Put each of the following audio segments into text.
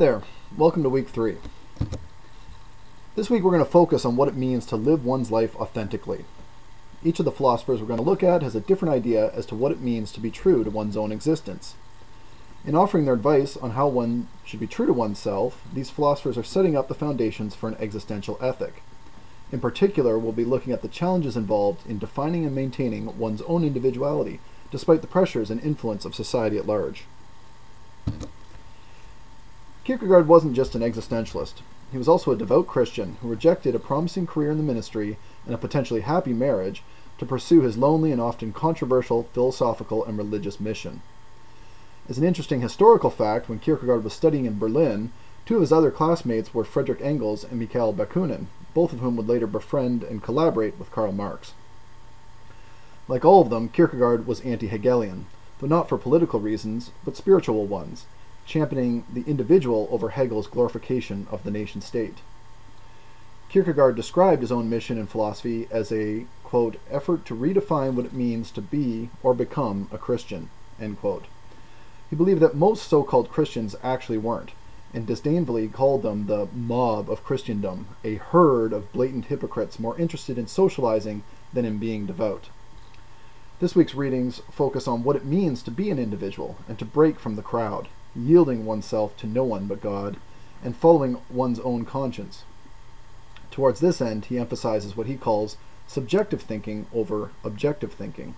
There, welcome to week 3. This week we're going to focus on what it means to live one's life authentically. Each of the philosophers we're going to look at has a different idea as to what it means to be true to one's own existence. In offering their advice on how one should be true to oneself, these philosophers are setting up the foundations for an existential ethic. In particular, we'll be looking at the challenges involved in defining and maintaining one's own individuality, despite the pressures and influence of society at large. Kierkegaard wasn't just an existentialist. He was also a devout Christian who rejected a promising career in the ministry and a potentially happy marriage to pursue his lonely and often controversial philosophical and religious mission. As an interesting historical fact, when Kierkegaard was studying in Berlin, two of his other classmates were Friedrich Engels and Mikhail Bakunin, both of whom would later befriend and collaborate with Karl Marx. Like all of them, Kierkegaard was anti-Hegelian, though not for political reasons, but spiritual ones, championing the individual over Hegel's glorification of the nation-state. Kierkegaard described his own mission in philosophy as a, quote, effort to redefine what it means to be or become a Christian, end quote. He believed that most so-called Christians actually weren't, and disdainfully called them the mob of Christendom, a herd of blatant hypocrites more interested in socializing than in being devout. This week's readings focus on what it means to be an individual and to break from the crowd, yielding oneself to no one but God, and following one's own conscience. Towards this end, he emphasizes what he calls subjective thinking over objective thinking.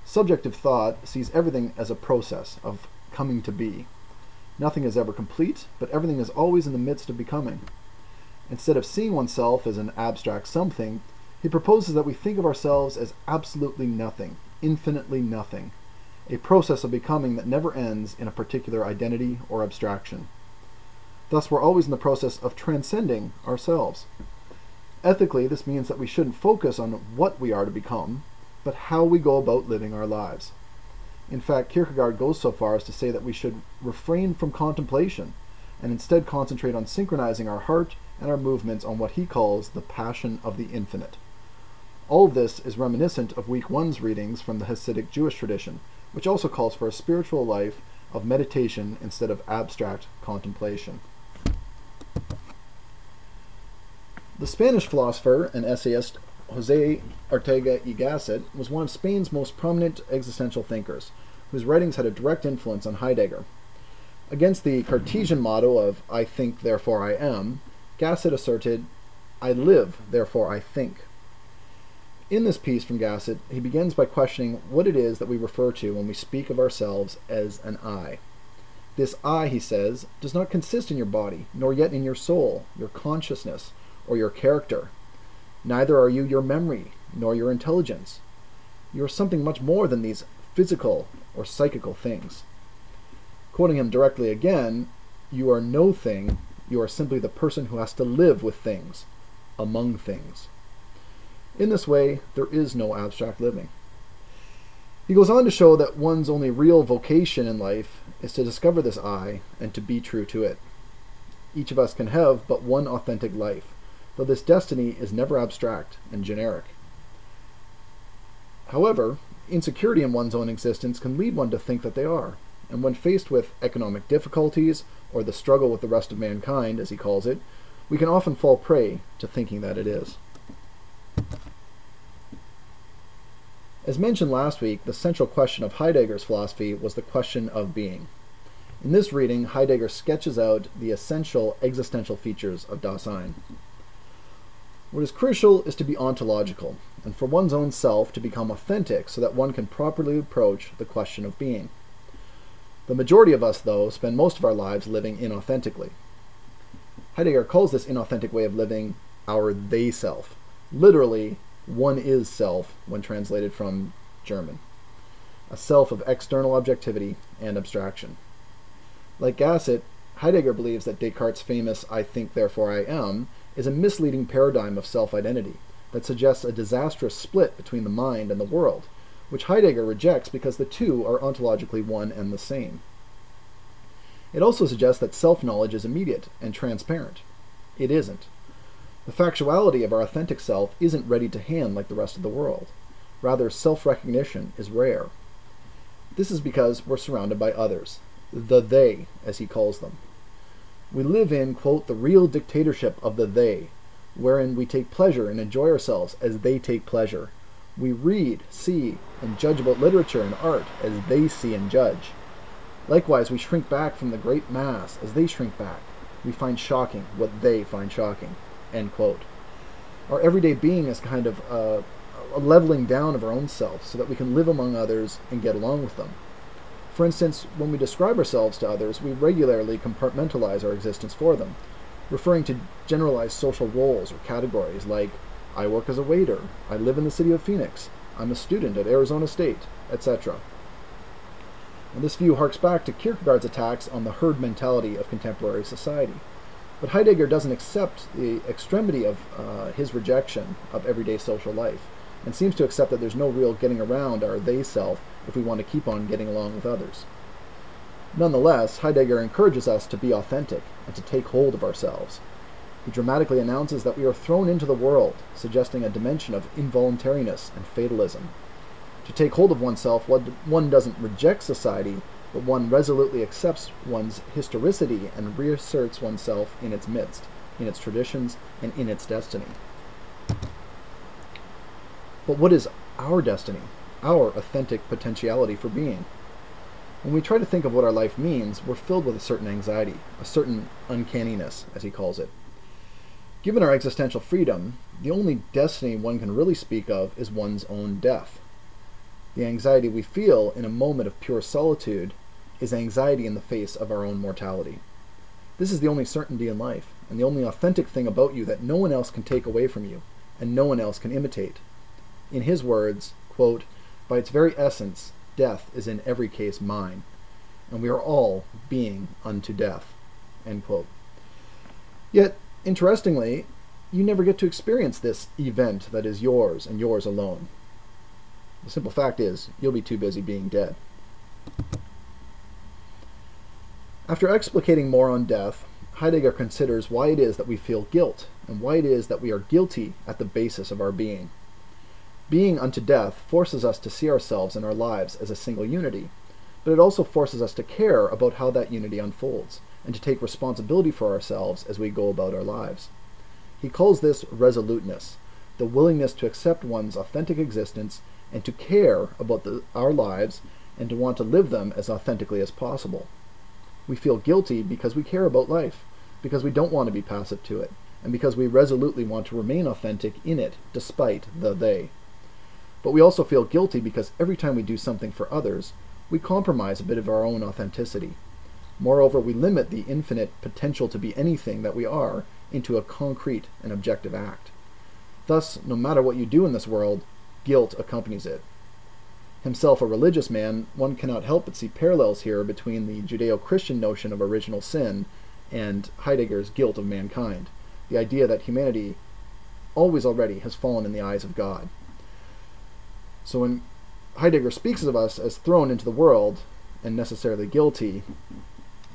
Subjective thought sees everything as a process of coming to be. Nothing is ever complete, but everything is always in the midst of becoming. Instead of seeing oneself as an abstract something, he proposes that we think of ourselves as absolutely nothing, infinitely nothing, a process of becoming that never ends in a particular identity or abstraction. Thus, we're always in the process of transcending ourselves. Ethically, this means that we shouldn't focus on what we are to become, but how we go about living our lives. In fact, Kierkegaard goes so far as to say that we should refrain from contemplation and instead concentrate on synchronizing our heart and our movements on what he calls the passion of the infinite. All of this is reminiscent of week 1's readings from the Hasidic Jewish tradition, which also calls for a spiritual life of meditation instead of abstract contemplation. The Spanish philosopher and essayist José Ortega y Gasset was one of Spain's most prominent existential thinkers, whose writings had a direct influence on Heidegger. Against the Cartesian motto of "I think, therefore I am," Gasset asserted, "I live, therefore I think." In this piece from Gasset, he begins by questioning what it is that we refer to when we speak of ourselves as an I. This I, he says, does not consist in your body, nor yet in your soul, your consciousness, or your character. Neither are you your memory, nor your intelligence. You are something much more than these physical or psychical things. Quoting him directly again, you are no thing, you are simply the person who has to live with things, among things. In this way, there is no abstract living. He goes on to show that one's only real vocation in life is to discover this I and to be true to it. Each of us can have but one authentic life, though this destiny is never abstract and generic. However, insecurity in one's own existence can lead one to think that they are, and when faced with economic difficulties or the struggle with the rest of mankind, as he calls it, we can often fall prey to thinking that it is. As mentioned last week, the central question of Heidegger's philosophy was the question of being. In this reading, Heidegger sketches out the essential existential features of Dasein. What is crucial is to be ontological, and for one's own self to become authentic so that one can properly approach the question of being. The majority of us, though, spend most of our lives living inauthentically. Heidegger calls this inauthentic way of living our they self. Literally, one is self when translated from German. A self of external objectivity and abstraction. Like Gasset, Heidegger believes that Descartes' famous "I think, therefore I am" is a misleading paradigm of self-identity that suggests a disastrous split between the mind and the world, which Heidegger rejects because the two are ontologically one and the same. It also suggests that self-knowledge is immediate and transparent. It isn't. The factuality of our authentic self isn't ready to hand like the rest of the world. Rather, self-recognition is rare. This is because we're surrounded by others, the they, as he calls them. We live in, quote, the real dictatorship of the they, wherein we take pleasure and enjoy ourselves as they take pleasure. We read, see, and judge about literature and art as they see and judge. Likewise, we shrink back from the great mass as they shrink back. We find shocking what they find shocking, end quote. Our everyday being is kind of a leveling down of our own self so that we can live among others and get along with them. For instance, when we describe ourselves to others, we regularly compartmentalize our existence for them, referring to generalized social roles or categories like, I work as a waiter, I live in the city of Phoenix, I'm a student at Arizona State, etc. And this view harks back to Kierkegaard's attacks on the herd mentality of contemporary society. But Heidegger doesn't accept the extremity of his rejection of everyday social life, and seems to accept that there's no real getting around our they-self if we want to keep on getting along with others. Nonetheless, Heidegger encourages us to be authentic and to take hold of ourselves. He dramatically announces that we are thrown into the world, suggesting a dimension of involuntariness and fatalism. To take hold of oneself, one doesn't reject society, but one resolutely accepts one's historicity and reasserts oneself in its midst, in its traditions, and in its destiny. But what is our destiny, our authentic potentiality for being? When we try to think of what our life means, we're filled with a certain anxiety, a certain uncanniness, as he calls it. Given our existential freedom, the only destiny one can really speak of is one's own death. The anxiety we feel in a moment of pure solitude is anxiety in the face of our own mortality. This is the only certainty in life, and the only authentic thing about you that no one else can take away from you, and no one else can imitate. In his words, quote, by its very essence, death is in every case mine, and we are all being unto death, end quote. Yet, interestingly, you never get to experience this event that is yours and yours alone. The simple fact is, you'll be too busy being dead. After explicating more on death, Heidegger considers why it is that we feel guilt, and why it is that we are guilty at the basis of our being. Being unto death forces us to see ourselves and our lives as a single unity, but it also forces us to care about how that unity unfolds, and to take responsibility for ourselves as we go about our lives. He calls this resoluteness, the willingness to accept one's authentic existence and to care about our lives and to want to live them as authentically as possible. We feel guilty because we care about life, because we don't want to be passive to it, and because we resolutely want to remain authentic in it despite the they. But we also feel guilty because every time we do something for others, we compromise a bit of our own authenticity. Moreover, we limit the infinite potential to be anything that we are into a concrete and objective act. Thus, no matter what you do in this world, guilt accompanies it. Himself a religious man, one cannot help but see parallels here between the Judeo-Christian notion of original sin and Heidegger's guilt of mankind, the idea that humanity always already has fallen in the eyes of God. So when Heidegger speaks of us as thrown into the world and necessarily guilty,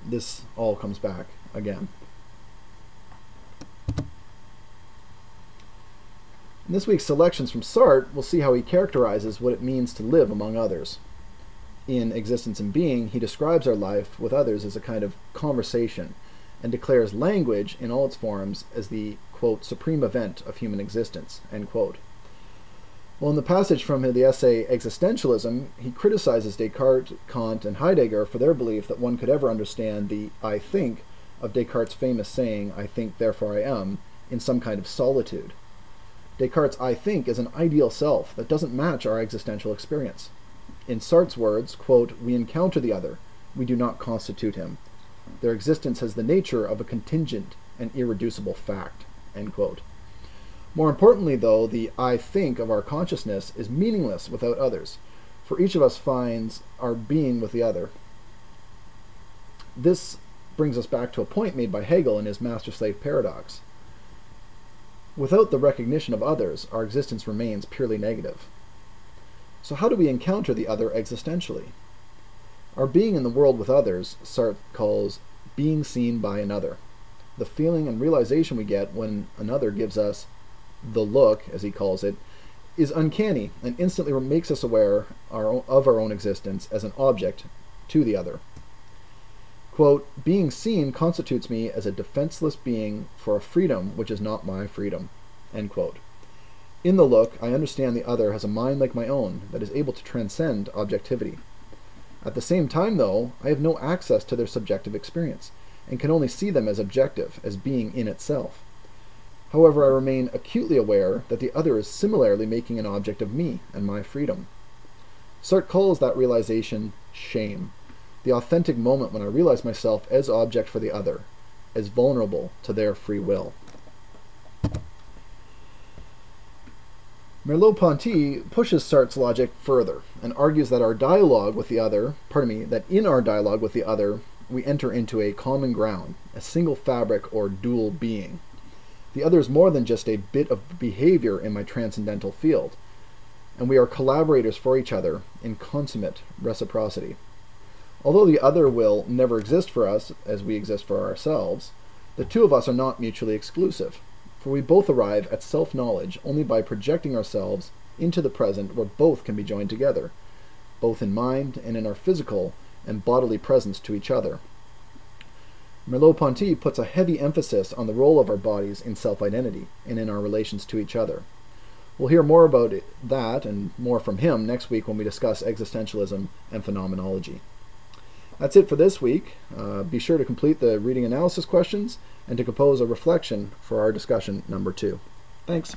this all comes back again. In this week's selections from Sartre, we'll see how he characterizes what it means to live among others. In Existence and Being, he describes our life with others as a kind of conversation, and declares language in all its forms as the, quote, supreme event of human existence, end quote. Well, in the passage from the essay Existentialism, he criticizes Descartes, Kant, and Heidegger for their belief that one could ever understand the I think of Descartes' famous saying, I think, therefore I am, in some kind of solitude. Descartes' I think is an ideal self that doesn't match our existential experience. In Sartre's words, quote, we encounter the other, we do not constitute him. Their existence has the nature of a contingent and irreducible fact, end quote. More importantly, though, the I think of our consciousness is meaningless without others, for each of us finds our being with the other. This brings us back to a point made by Hegel in his master-slave paradox. Without the recognition of others, our existence remains purely negative. So how do we encounter the other existentially? Our being in the world with others, Sartre calls being seen by another. The feeling and realization we get when another gives us the look, as he calls it, is uncanny and instantly makes us aware of our own existence as an object to the other. Quote, being seen constitutes me as a defenseless being for a freedom which is not my freedom. End quote. In the look, I understand the other has a mind like my own that is able to transcend objectivity. At the same time, though, I have no access to their subjective experience, and can only see them as objective, as being in itself. However, I remain acutely aware that the other is similarly making an object of me and my freedom. Sartre calls that realization shame, the authentic moment when I realize myself as object for the other, as vulnerable to their free will. Merleau-Ponty pushes Sartre's logic further and argues that that in our dialogue with the other, we enter into a common ground, a single fabric or dual being. The other is more than just a bit of behavior in my transcendental field, and we are collaborators for each other in consummate reciprocity. Although the other will never exist for us as we exist for ourselves, the two of us are not mutually exclusive, for we both arrive at self-knowledge only by projecting ourselves into the present where both can be joined together, both in mind and in our physical and bodily presence to each other. Merleau-Ponty puts a heavy emphasis on the role of our bodies in self-identity and in our relations to each other. We'll hear more about that and more from him next week when we discuss existentialism and phenomenology. That's it for this week. Be sure to complete the reading analysis questions and to compose a reflection for our discussion number 2. Thanks.